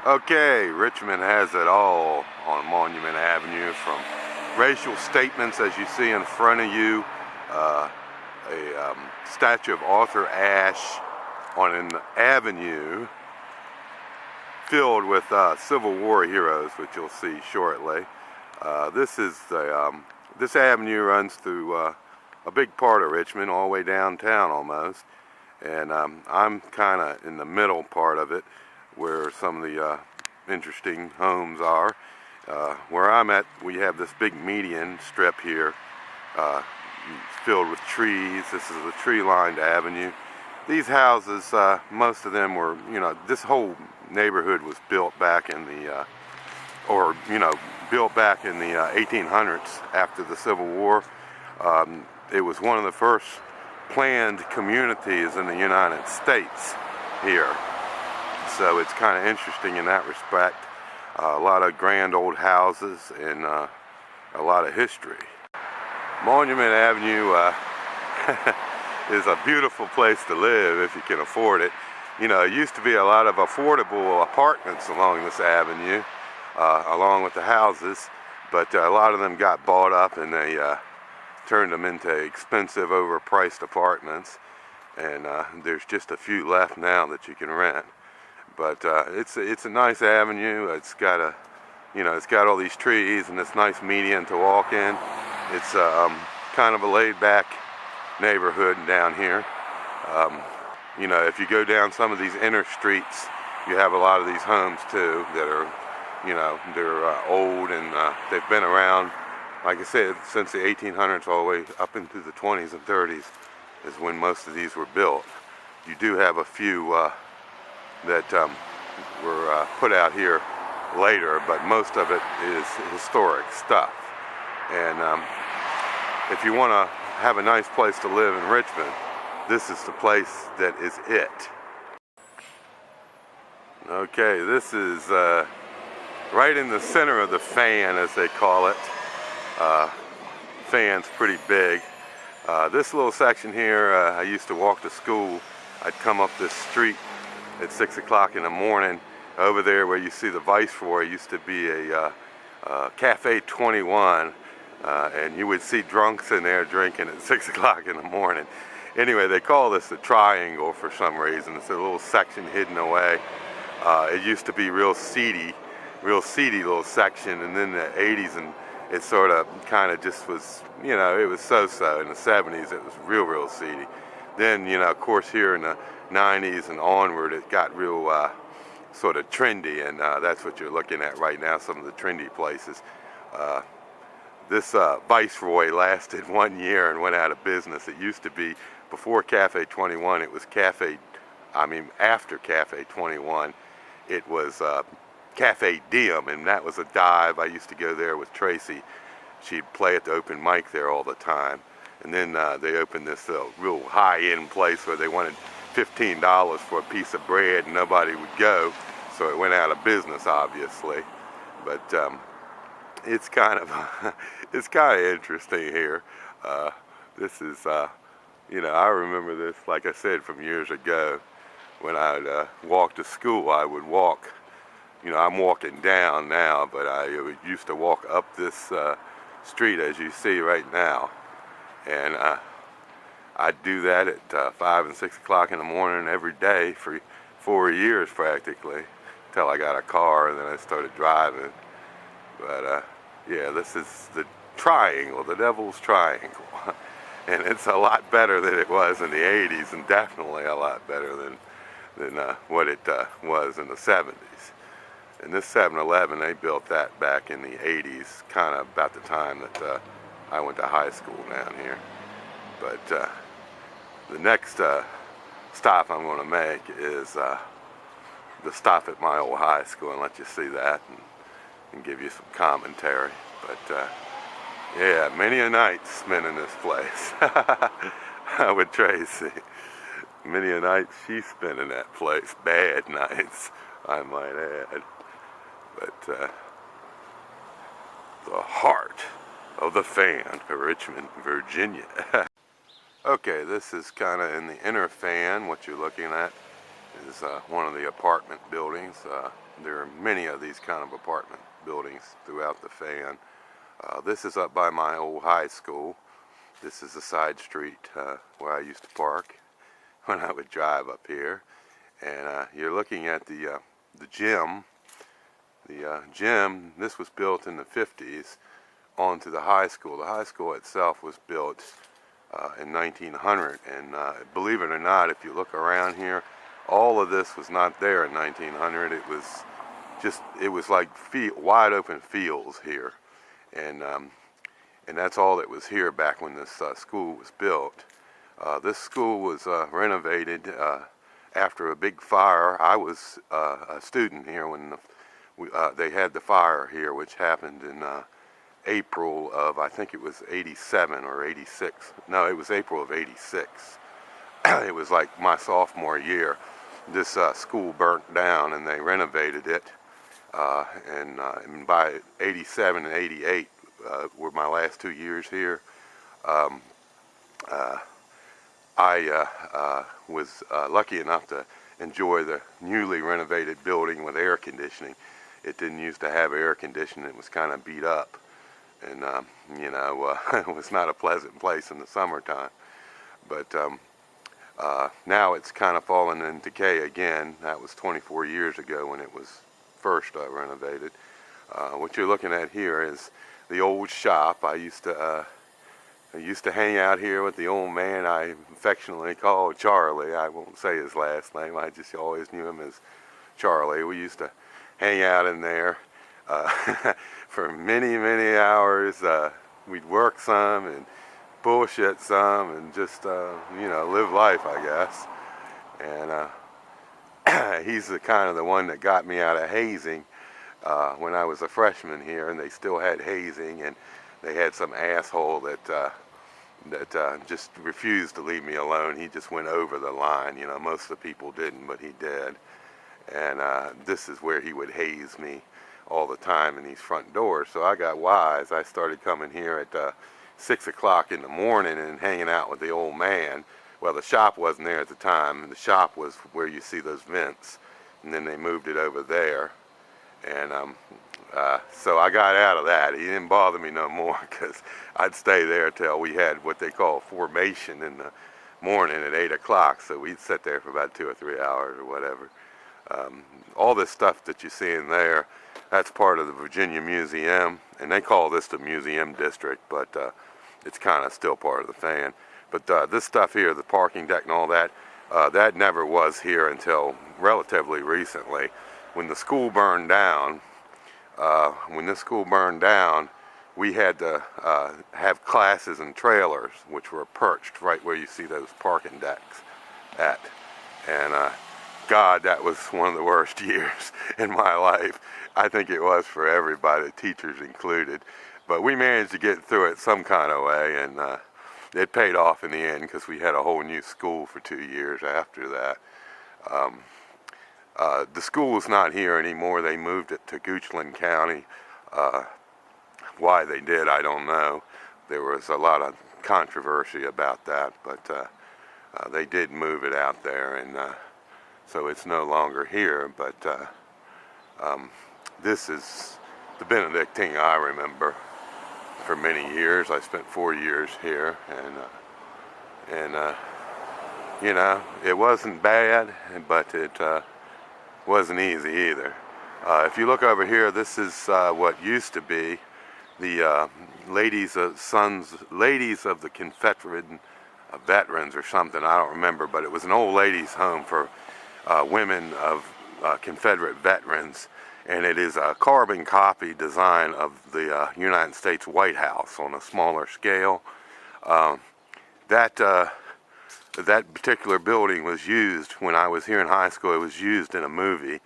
Okay, Richmond has it all on Monument Avenue, from racial statements, as you see in front of you, a statue of Arthur Ashe on an avenue filled with Civil War heroes, which you'll see shortly. This avenue runs through a big part of Richmond, all the way downtown almost, and I'm kind of in the middle part of it, where some of the interesting homes are. Where I'm at, we have this big median strip here, filled with trees. This is a tree-lined avenue. These houses, most of them were, this whole neighborhood was built back in the, built back in the 1800s after the Civil War. It was one of the first planned communities in the United States here. So it's kind of interesting in that respect. A lot of grand old houses and a lot of history. Monument Avenue is a beautiful place to live if you can afford it. It used to be a lot of affordable apartments along this avenue, along with the houses, but a lot of them got bought up and they turned them into expensive, overpriced apartments. And there's just a few left now that you can rent. But it's a nice avenue. It's got it's got all these trees and this nice median to walk in. It's kind of a laid-back neighborhood down here. If you go down some of these inner streets, you have a lot of these homes too that are, they're old and they've been around, like I said, since the 1800s all the way up into the 20s and 30s is when most of these were built. You do have a few that were put out here later, but most of it is historic stuff. And if you want to have a nice place to live in Richmond, this is the place that is it. Okay, this is right in the center of the fan, as they call it. Fan's pretty big. This little section here, I used to walk to school. I'd come up this street at 6 o'clock in the morning. Over there where you see the Viceroy used to be a Cafe 21, and you would see drunks in there drinking at 6 o'clock in the morning. Anyway, they call this the Triangle for some reason. It's a little section hidden away. It used to be real seedy little section, and then the 80s, and it sort of kind of just was, it was so-so. In the 70s, it was real seedy. Then, of course, here in the 90s and onward, it got real sort of trendy, and that's what you're looking at right now, some of the trendy places. This Viceroy lasted 1 year and went out of business. It used to be, before Cafe 21, it was after Cafe 21, it was Cafe Diem, and that was a dive. I used to go there with Tracy. She'd play at the open mic there all the time. And then they opened this real high-end place where they wanted $15 for a piece of bread and nobody would go, so it went out of business, obviously. But it's kind of interesting here. This is I remember this, like I said, from years ago. When I'd walk to school, I would walk, I'm walking down now, but I used to walk up this street as you see right now. And I'd do that at 5 and 6 o'clock in the morning every day for 4 years practically, until I got a car and then I started driving. But yeah, this is the Triangle, the Devil's Triangle. And it's a lot better than it was in the 80s, and definitely a lot better than what it was in the 70s. And this 7-Eleven, they built that back in the 80s, kind of about the time that I went to high school down here. But the next stop I'm going to make is the stop at my old high school, and let you see that and give you some commentary. But yeah, many a night spent in this place with Tracy. Many a night she spent in that place. Bad nights, I might add. But the heart of the fan, Richmond, Virginia. Okay, this is kind of in the inner fan. What you're looking at is one of the apartment buildings. There are many of these kind of apartment buildings throughout the Fan. This is up by my old high school. This is a side street where I used to park when I would drive up here. And you're looking at the gym. The gym, this was built in the 50s onto the high school. The high school itself was built in 1900, and believe it or not, if you look around here, all of this was not there in 1900. It was like wide open fields here, and that's all that was here back when this school was built. This school was renovated after a big fire. I was a student here when they had the fire here, which happened in April of, I think it was 87 or 86. No, it was April of 86. It was like my sophomore year. This school burnt down and they renovated it. And by 87 and 88 were my last 2 years here. I was lucky enough to enjoy the newly renovated building with air conditioning. It didn't used to have air conditioning. It was kind of beat up. And, it was not a pleasant place in the summertime. But now it's kind of fallen in decay again. That was 24 years ago when it was first renovated. What you're looking at here is the old shop. I used to hang out here with the old man I affectionately called Charlie. I won't say his last name. I just always knew him as Charlie. We used to hang out in there for many, many hours. We'd work some and bullshit some and just, live life, I guess. And he's the kind of the one that got me out of hazing when I was a freshman here, and they still had hazing, and they had some asshole that just refused to leave me alone. He just went over the line. Most of the people didn't, but he did. And this is where he would haze me all the time in these front doors. So I got wise. I started coming here at 6 o'clock in the morning and hanging out with the old man. Well, the shop wasn't there at the time. The shop was where you see those vents, and then they moved it over there. And so I got out of that. He didn't bother me no more because I'd stay there till we had what they call formation in the morning at 8 o'clock. So we'd sit there for about 2 or 3 hours or whatever. All this stuff that you see in there, that's part of the Virginia Museum, and they call this the Museum District, but it's kind of still part of the Fan. But this stuff here, the parking deck and all that, that never was here until relatively recently. When the school burned down, we had to have classes in trailers, which were perched right where you see those parking decks at. And God, that was one of the worst years in my life. I think it was for everybody, teachers included. But we managed to get through it some kind of way, and it paid off in the end because we had a whole new school for 2 years after that. The school's not here anymore. They moved it to Goochland County. Why they did, I don't know. There was a lot of controversy about that, but they did move it out there, and so it's no longer here. But this is the Benedictine I remember for many years. I spent 4 years here, and it wasn't bad, but it wasn't easy either. If you look over here, this is what used to be the ladies of the Confederate veterans or something. I don't remember, but it was an old ladies' home for women of Confederate veterans, and it is a carbon copy design of the United States White House on a smaller scale. That particular building was used when I was here in high school. It was used in a movie,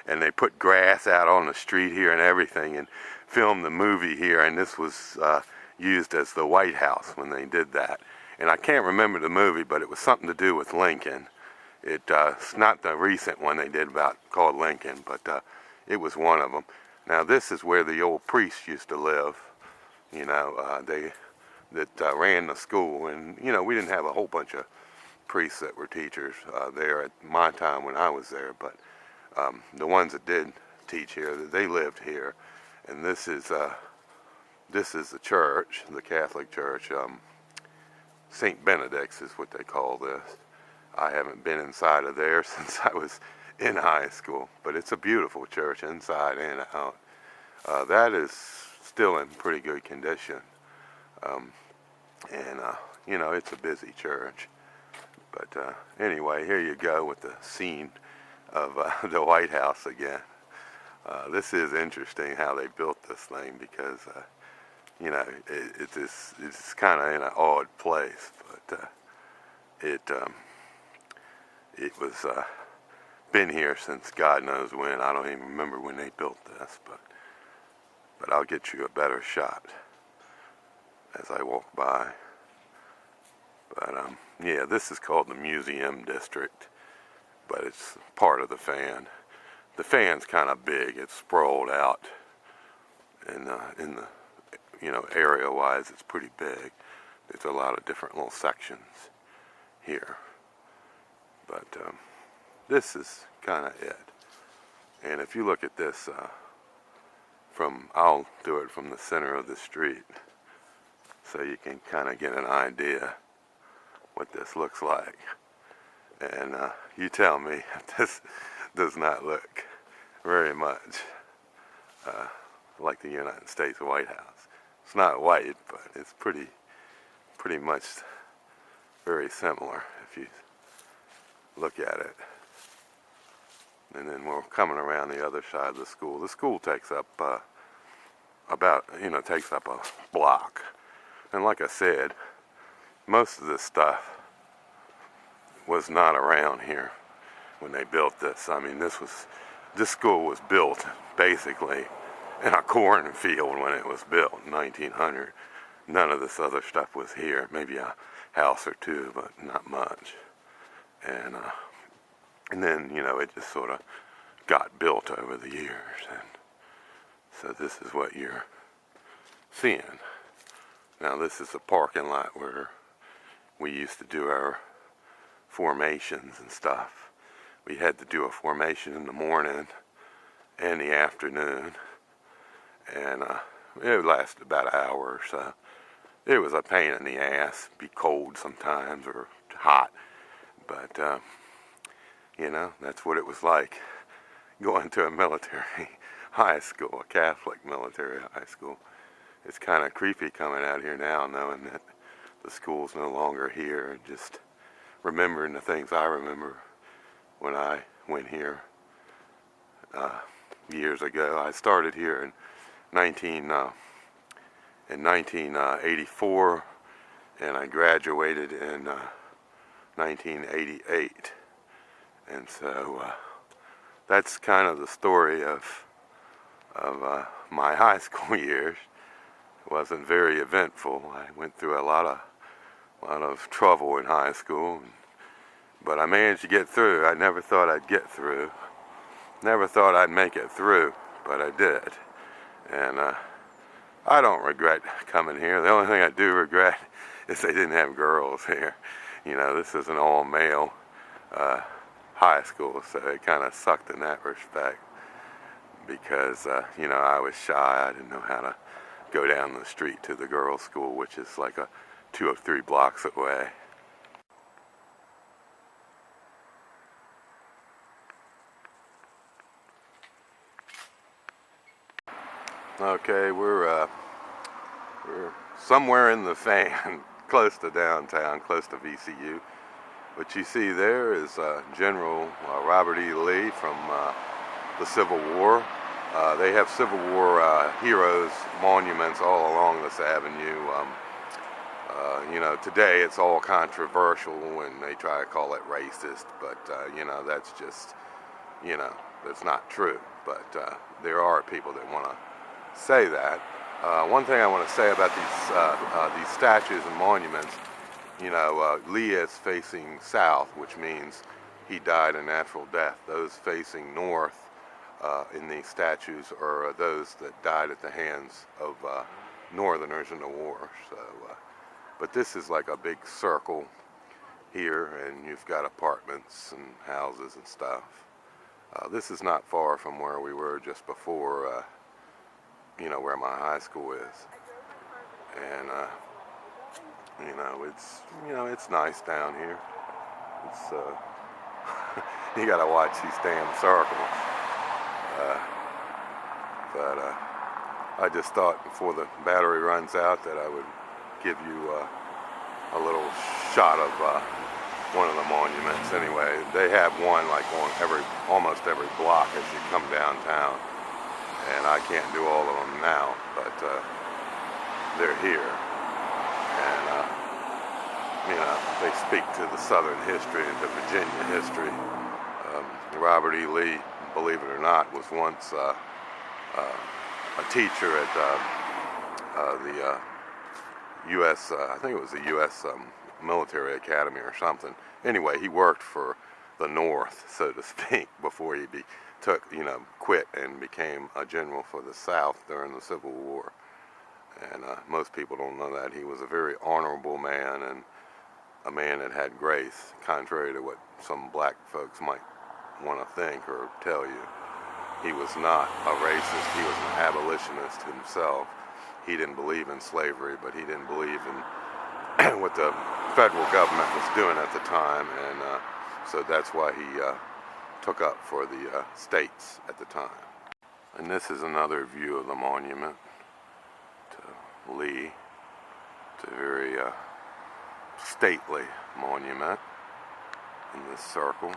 and they put grass out on the street here and everything and filmed the movie here, and this was used as the White House when they did that. And I can't remember the movie, but it was something to do with Lincoln. It's not the recent one they did called Lincoln, but it was one of them. Now this is where the old priests used to live, that ran the school, and we didn't have a whole bunch of priests that were teachers there at my time when I was there, but the ones that did teach here, they lived here. And this is the church, the Catholic Church. St. Benedict's is what they call this. I haven't been inside of there since I was in high school, but it's a beautiful church inside and out. That is still in pretty good condition. You know, it's a busy church. But anyway, here you go with the scene of the White House again. This is interesting how they built this thing because, you know, it's kind of in an odd place, but it was been here since God knows when. I don't even remember when they built this, but I'll get you a better shot as I walk by. But yeah, this is called the Museum District, but it's part of the Fan. The Fan's kind of big. It's sprawled out, and in the, you know, area-wise, it's pretty big. There's a lot of different little sections here, but this is kind of it. And if you look at this I'll do it from the center of the street, so you can kind of get an idea what this looks like. And you tell me if this does not look very much like the United States White House. It's not white, but it's pretty much very similar if you look at it. And then we're coming around the other side of the school. The school takes up takes up a block. And like I said, most of this stuff was not around here when they built this. I mean, this school was built basically in a cornfield when it was built in 1900. None of this other stuff was here. Maybe a house or two, but not much. And then, you know, it just sort of got built over the years. And so this is what you're seeing. Now this is a parking lot where we used to do our formations and stuff. We had to do a formation in the morning and the afternoon, and it lasted about an hour or so. It was a pain in the ass, be cold sometimes or hot, but you know, that's what it was like going to a military high school, a Catholic military high school. It's kind of creepy coming out here now, knowing that the school's no longer here, and just remembering the things I remember when I went here years ago. I started here in 1984, and I graduated in 1988. And so that's kind of the story of my high school years. It wasn't very eventful. I went through a lot of trouble in high school, but I managed to get through. I never thought I'd get through. Never thought I'd make it through, but I did. And I don't regret coming here. The only thing I do regret is they didn't have girls here. You know, this is an all-male high school, so it kind of sucked in that respect, because you know, I was shy. I didn't know how to go down the street to the girls' school, which is like 2 or 3 blocks away. Okay, we're somewhere in the Fan, close to downtown, close to VCU. What you see there is General Robert E. Lee from the Civil War. They have Civil War heroes monuments all along this avenue. You know, today it's all controversial when they try to call it racist, but you know, that's just, you know, that's not true. But there are people that want to say that. One thing I want to say about these statues and monuments, you know, Lee is facing south, which means he died a natural death. Those facing north in these statues are those that died at the hands of Northerners in the war. So, but this is like a big circle, here, and you've got apartments and houses and stuff. This is not far from where we were just before, where my high school is. And, it's nice down here. It's, you gotta watch these damn circles. But I just thought before the battery runs out that I would give you a little shot of one of the monuments. Anyway, they have one like on almost every block as you come downtown, and I can't do all of them now, but they're here, and they speak to the Southern history and to Virginia history. Robert E. Lee, believe it or not, was once a teacher at the U.S. I think it was the U.S. Military Academy or something. Anyway, he worked for the North, so to speak, before he quit and became a general for the South during the Civil War. And most people don't know that. He was a very honorable man and a man that had grace, contrary to what some black folks might want to think or tell you. He was not a racist. He was an abolitionist himself. He didn't believe in slavery, but he didn't believe in what the federal government was doing at the time, and so that's why he took up for the states at the time. And this is another view of the monument to Lee. It's a very stately monument in this circle.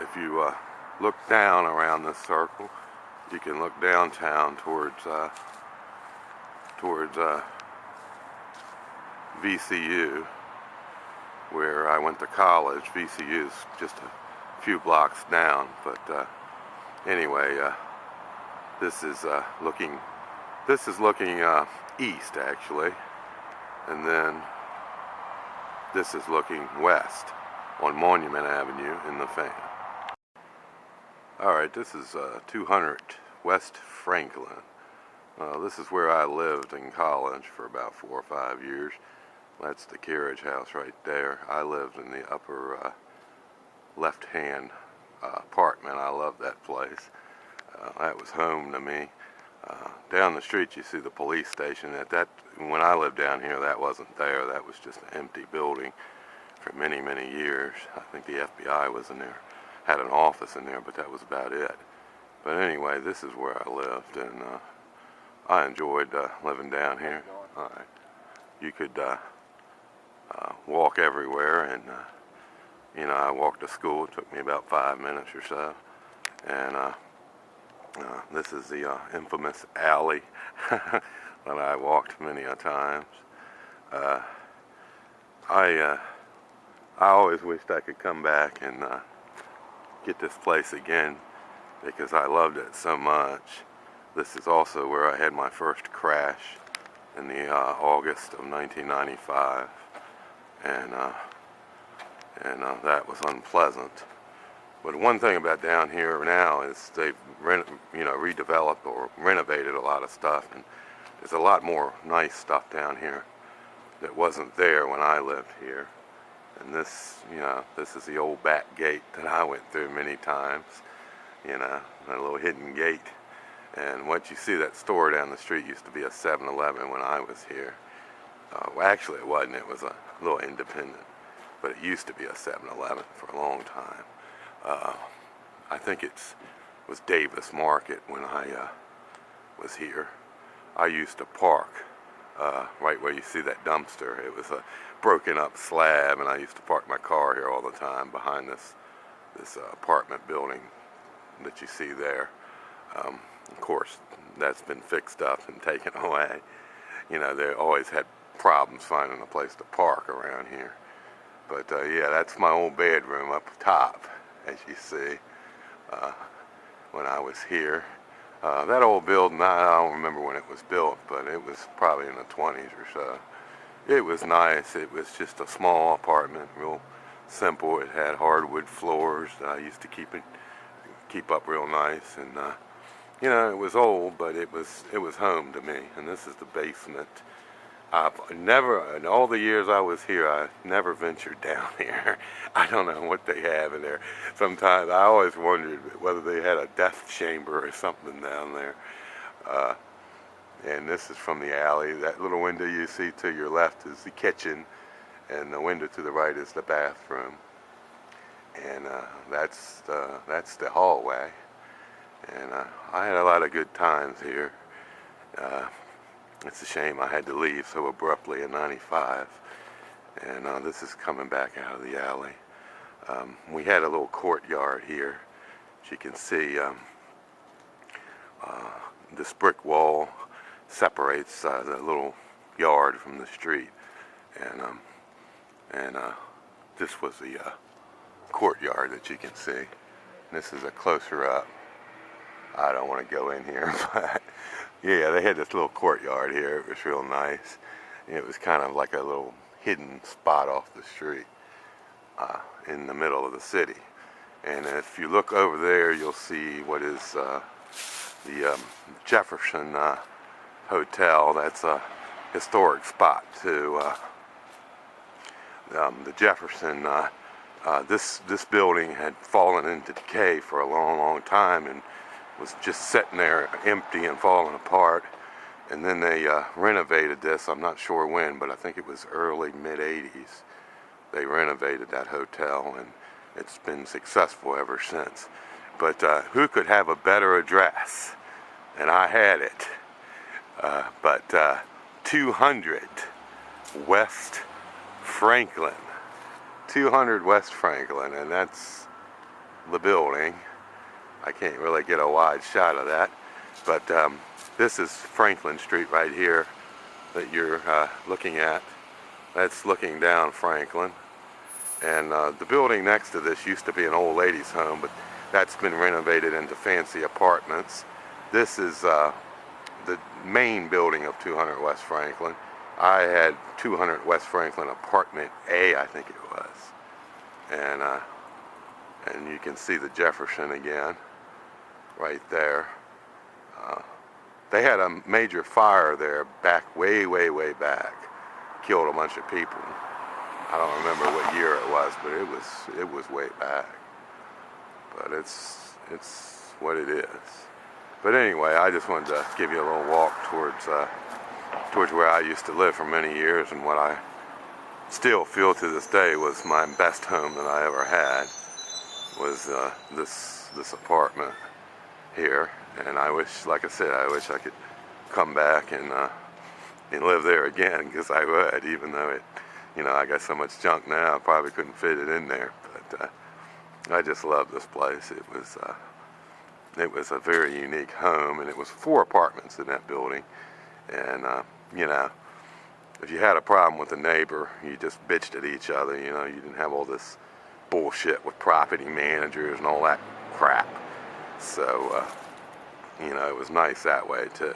If you look down around this circle, you can look downtown towards VCU, where I went to college. VCU is just a few blocks down, but anyway, this is looking east actually, and then this is looking west on Monument Avenue in the Fan. Alright, this is 200 West Franklin. This is where I lived in college for about 4 or 5 years. That's the carriage house right there. I lived in the upper left-hand apartment. I love that place. That was home to me. Down the street you see the police station. When I lived down here, that wasn't there. That was just an empty building for many, many years. I think the FBI was in there, had an office in there, but that was about it. But anyway, this is where I lived, and I enjoyed living down here. You could walk everywhere, and I walked to school. It took me about 5 minutes or so, and this is the infamous alley that I walked many a times. I always wished I could come back and get this place again because I loved it so much. This is also where I had my first crash in the August of 1995, and that was unpleasant. But one thing about down here now is they've redeveloped or renovated a lot of stuff, and there's a lot more nice stuff down here that wasn't there when I lived here. And this is the old back gate that I went through many times, that little hidden gate. And once you see that store down the street used to be a 7-Eleven when I was here. Well, actually it wasn't, it was a little independent, but it used to be a 7-Eleven for a long time. I think it was Davis Market when I was here. I used to park right where you see that dumpster. It was a broken up slab, and I used to park my car here all the time behind this apartment building that you see there. Of course, that's been fixed up and taken away. They always had problems finding a place to park around here. But yeah, that's my old bedroom up top, as you see, when I was here. That old building, I don't remember when it was built, but it was probably in the 20s or so. It was nice. It was just a small apartment, real simple. It had hardwood floors. I used to keep up real nice, and it was old, but it was home to me. And this is the basement I've never, in all the years I was here, I never ventured down here. I don't know what they have in there. Sometimes I always wondered whether they had a death chamber or something down there. And this is from the alley. That little window you see to your left is the kitchen, and the window to the right is the bathroom. And that's the hallway. And I had a lot of good times here. It's a shame I had to leave so abruptly in '95. And this is coming back out of the alley. We had a little courtyard here. As you can see, this brick wall separates the little yard from the street. And this was the courtyard that you can see. And this is a closer up. I don't want to go in here, but yeah, they had this little courtyard here. It was real nice. It was kind of like a little hidden spot off the street in the middle of the city. And if you look over there, you'll see what is the Jefferson Hotel. That's a historic spot to the Jefferson. This building had fallen into decay for a long time and was just sitting there empty and falling apart. And then they renovated this. I'm not sure when, but I think it was early mid-'80s. They renovated that hotel, and it's been successful ever since. But who could have a better address? And I had it. 200 West Franklin. 200 West Franklin, and that's the building. I can't really get a wide shot of that, but this is Franklin Street right here that you're looking at. That's looking down Franklin. And the building next to this used to be an old ladies' home, but that's been renovated into fancy apartments. This is the main building of 200 West Franklin. I had 200 West Franklin Apartment A, I think it was. And you can see the Jefferson again right there. They had a major fire there back way back. Killed a bunch of people. I don't remember what year it was, but it was way back. But it's what it is. But anyway, I just wanted to give you a little walk towards where I used to live for many years, and what I still feel to this day was my best home that I ever had was this apartment here. And I wish, like I said, I wish I could come back and live there again, because I would, even though it, I got so much junk now, I probably couldn't fit it in there. But I just love this place. It was a very unique home, and it was 4 apartments in that building. And if you had a problem with a neighbor, you just bitched at each other. You didn't have all this bullshit with property managers and all that crap. So it was nice that way too.